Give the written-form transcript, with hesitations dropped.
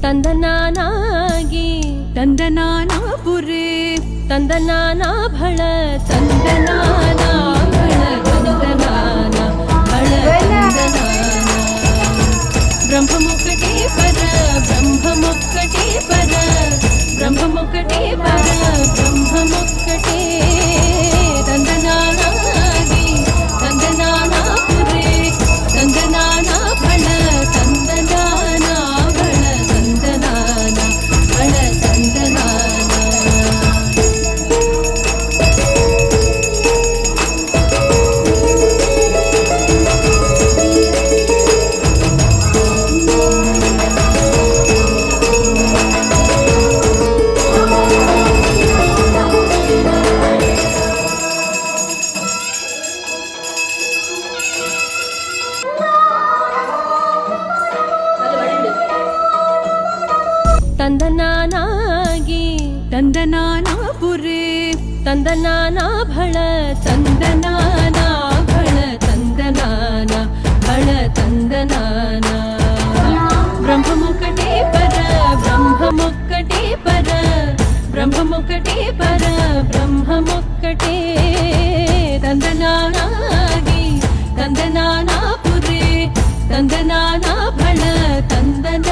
ತಂದನಾನಾಗಿ ತಂದನಾನಾಪುರೇ ತಂದನಾನಾ ಭಳ ತಂದನಾನಾ ಭಳ ತಂದನಾನ ಭಳ ತಂದನಾನ ಬ್ರಹ್ಮಮುಕ್ಕಟೇ ಪರ ಬ್ರಹ್ಮಮುಕ್ಕಟೇ ಪರ ಬ್ರಹ್ಮಮುಕ್ಕಟೇ ಪರ ಬ್ರಹ್ಮಮುಕ್ಕಟೇ ತಂದನಾನಾಗಿ ತಂದನಾನಾಪುರೇ ತಂದನಾನಾ ಭಳ ತಂದನಾನಾ ಭಳ ತಂದನಾನ ಭಳ ತಂದನಾನ ತಂದನಾನಾಗಿ ತಂದನಾನಾಪುರೇ ತಂದನಾನಾ ಭಳ ತಂದನಾನಾ ಭಳ ತಂದನಾನ ಭಳ ತಂದನಾನ ಬ್ರಹ್ಮಮುಕ್ಕಟೇ ಪರ ಬ್ರಹ್ಮಮುಕ್ಕಟೇ ಪರ ಬ್ರಹ್ಮಮುಕ್ಕಟೇ ಪರ ಬ್ರಹ್ಮಮುಕ್ಕಟೇ ತಂದನಾನಾಗಿ ತಂದನಾನಾಪುರೇ ತಂದನಾನಾ ಭಳ ತಂದನ